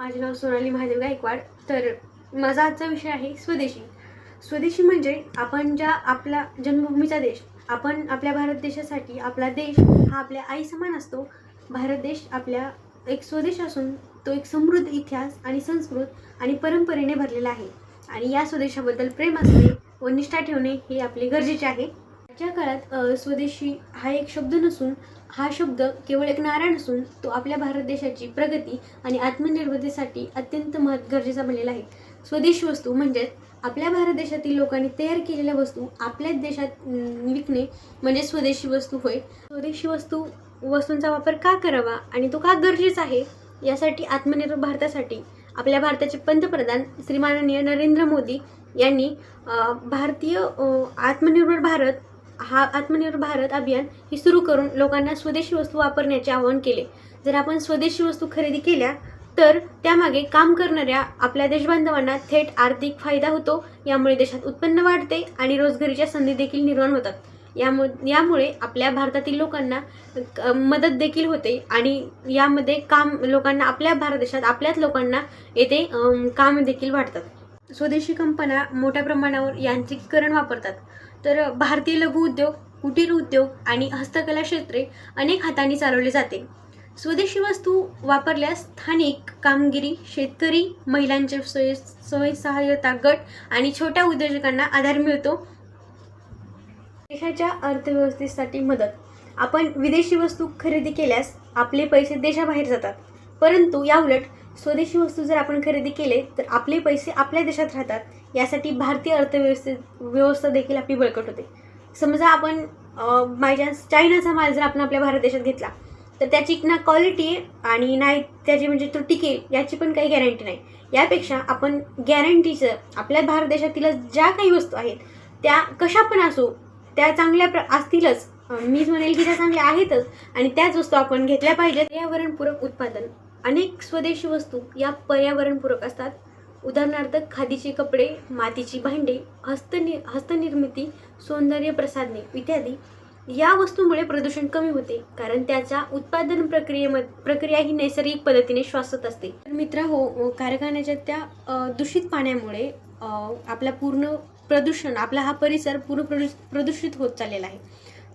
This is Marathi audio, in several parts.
माझे नाव सोनाली महादेव गायकवाड. तर माझा आजचा विषय आहे स्वदेशी. स्वदेशी म्हणजे आपण ज्या आपला जन्मभूमीचा देश, आपण आपल्या भारत देशासाठी आपला देश हा आपल्या आई समान असतो. भारत देश आपल्या एक स्वदेश असून तो एक समृद्ध इतिहास आणि संस्कृत आणि परंपरेने भरलेला आहे आणि या स्वदेशाबद्दल प्रेम असणे व निष्ठा ठेवणे हे आपले गरजेचे आहे. आजच्या काळात स्वदेशी हा एक शब्द नसून हा शब्द केवळ एक नारा नसून तो आपल्या भारत देशाची प्रगती आणि आत्मनिर्भरतेसाठी अत्यंत गरजेचा बनलेला आहे. स्वदेशी वस्तू म्हणजेच आपल्या भारत देशातील लोकांनी तयार केलेल्या वस्तू आपल्याच देशात विकणे म्हणजे स्वदेशी वस्तू होय. स्वदेशी वस्तूंचा वापर का करावा आणि तो का गरजेचा आहे यासाठी आत्मनिर्भर भारतासाठी आपल्या भारताचे पंतप्रधान श्री माननीय नरेंद्र मोदी यांनी आत्मनिर्भर भारत अभियान हे सुरू करून लोकांना स्वदेशी वस्तू वापरण्याचे आवाहन केले. जर आपण स्वदेशी वस्तू खरेदी केल्या तर त्यामागे काम करणाऱ्या आपल्या देशबांधवांना थेट आर्थिक फायदा होतो. यामुळे देशात उत्पन्न वाढते आणि रोजगारीच्या संधी देखील निर्माण होतात. यामुळे आपल्या भारतातील लोकांना मदत देखील होते आणि यामध्ये लोकांना आपल्या भारत देशात आपल्याच लोकांना येथे काम देखील वाढतात. स्वदेशी कंपन्या मोठ्या प्रमाणावर यांत्रिकीकरण वापरतात. तर भारतीय लघु उद्योग, कुटीर उद्योग आणि हस्तकला क्षेत्रे अनेक हातांनी चालवले जाते. स्वदेशी वस्तू वापरल्यास स्थानिक कामगिरी, शेतकरी, महिलांचे स्वयंसहाय्यता गट आणि छोट्या उद्योजकांना आधार मिळतो. देशाच्या अर्थव्यवस्थेसाठी मदत. आपण विदेशी वस्तू खरेदी केल्यास आपले पैसे देशाबाहेर जातात, परंतु याउलट स्वदेशी वस्तू जर आपण खरेदी केले तर आपले पैसे आपल्या देशात राहतात. यासाठी भारतीय व्यवस्था देखील आपली बळकट होते. समजा आपण बाय चान्स चायनाचा माल जर आपण आपल्या भारत देशात घेतला तर त्याची ना क्वालिटी आणि नाही त्याची म्हणजे तो टिकेल याची पण काही गॅरंटी नाही. यापेक्षा आपण गॅरंटीचं आपल्या भारत देशातील ज्या काही वस्तू आहेत त्या कशा पण असो त्या चांगल्या असतीलच, मीच म्हणेल की त्या चांगल्या आहेतच आणि त्याच वस्तू आपण घेतल्या पाहिजेत. पर्यावरणपूरक उत्पादन. अनेक स्वदेशी वस्तू या पर्यावरणपूरक असतात. उदाहरणार्थ खादीचे कपडे, मातीची भांडे, हस्तनिर्मिती, सौंदर्य प्रसाधने इत्यादी. या वस्तूमुळे प्रदूषण कमी होते कारण त्याच्या उत्पादन प्रक्रिया ही नैसर्गिक पद्धतीने श्वासत असते. तर मित्रहो, कारखान्याच्या त्या दूषित पाण्यामुळे आपला हा परिसर पूर्ण प्रदूषित होत चाललेला आहे.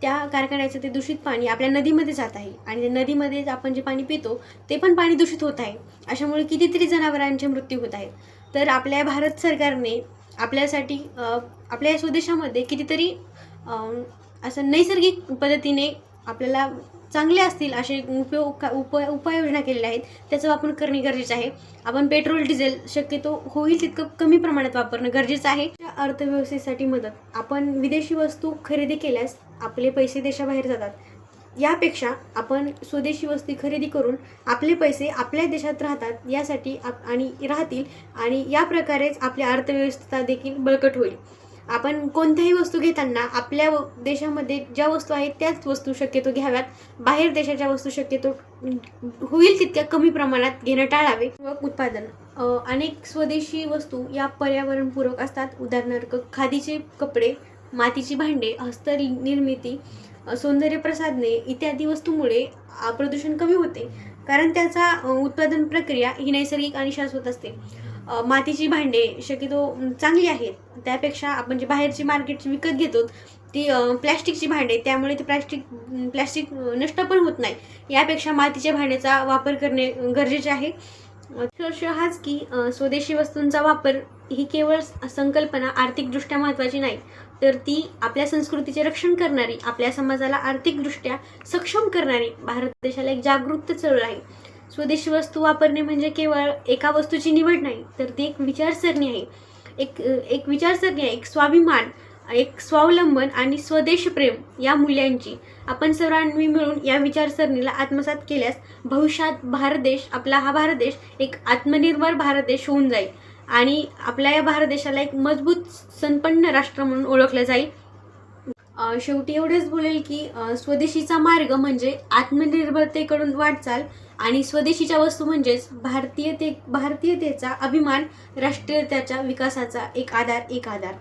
त्या कारखान्याचं ते दूषित पाणी आपल्या नदीमध्ये जात आहे आणि नदीमध्ये आपण जे पाणी पितो ते पण पाणी दूषित होत आहे. अशामुळे कितीतरी जनावरांचे मृत्यू होत आहेत. तर आपल्या भारत सरकारने आपल्यासाठी आपल्या स्वदेशामध्ये कितीतरी असं नैसर्गिक पद्धतीने आपल्याला चांगले असतील असे उपाययोजना केलेल्या आहेत. त्याचा वापर करणे गरजेचे आहे. आपण पेट्रोल डिझेल शक्यतो होईल तितकं कमी प्रमाणात वापरणं गरजेचं आहे. अर्थव्यवस्थेसाठी मदत. आपण विदेशी वस्तू खरेदी केल्यास आपले पैसे देशाबाहेर जातात. यापेक्षा आपण स्वदेशी वस्तू खरेदी करून आपले पैसे आपल्या देशात राहतील आणि या प्रकारेच आपली अर्थव्यवस्था देखील बळकट होईल. आपण कोणत्याही वस्तू घेताना आपल्या देशामध्ये ज्या वस्तू आहेत त्याच वस्तू शक्यतो घ्याव्यात. बाहेर देशाच्या वस्तू शक्यतो होईल तितक्या कमी प्रमाणात घेणं टाळावे. उत्पादन. अनेक स्वदेशी वस्तू या पर्यावरणपूरक असतात. उदाहरणार्थ खादीचे कपडे, मातीची भांडे, हस्तनिर्मिती, सौंदर्य प्रसाधने इत्यादी वस्तूमुळे प्रदूषण कमी होते कारण त्याचा उत्पादन प्रक्रिया ही नैसर्गिक आणि शाश्वत असते. मातीची भांडे शक्यतो चांगली आहेत. त्यापेक्षा आपण जे बाहेरची मार्केटची विकत घेतो ती प्लॅस्टिकची भांडे, त्यामुळे ते प्लॅस्टिक नष्ट पण होत नाही. यापेक्षा मातीच्या भांड्याचा वापर करणे गरजेचे आहे. निष्कर्ष हाच की स्वदेशी वस्तूंचा वापर ही केवळ संकल्पना आर्थिकदृष्ट्या महत्त्वाची नाही, तर ती आपल्या संस्कृतीचे रक्षण करणारी, आपल्या समाजाला आर्थिकदृष्ट्या सक्षम करणारी भारत देशाला एक जागरूक चळवळ आहे. स्वदेशी वस्तू वापरणे म्हणजे केवळ एका वस्तूची निवड नाही, तर ती एक विचारसरणी आहे. एक विचारसरणी आहे, एक स्वाभिमान, एक स्वावलंबन आणि स्वदेशप्रेम या मूल्यांची. आपण सर्वांनी मिळून या विचारसरणीला आत्मसात केल्यास भविष्यात हा भारत देश एक आत्मनिर्भर भारत देश होऊन जाईल आणि आपल्या या भारत देशाला एक मजबूत संपन्न राष्ट्र म्हणून ओळखलं जाईल. शेवटी एवढेच बोलेल की स्वदेशीचा मार्ग म्हणजे आत्मनिर्भरतेकडून वाटचाल आणि स्वदेशीच्या वस्तू म्हणजेच भारतीयतेचा अभिमान, राष्ट्रीयतेच्या विकासाचा एक आधार.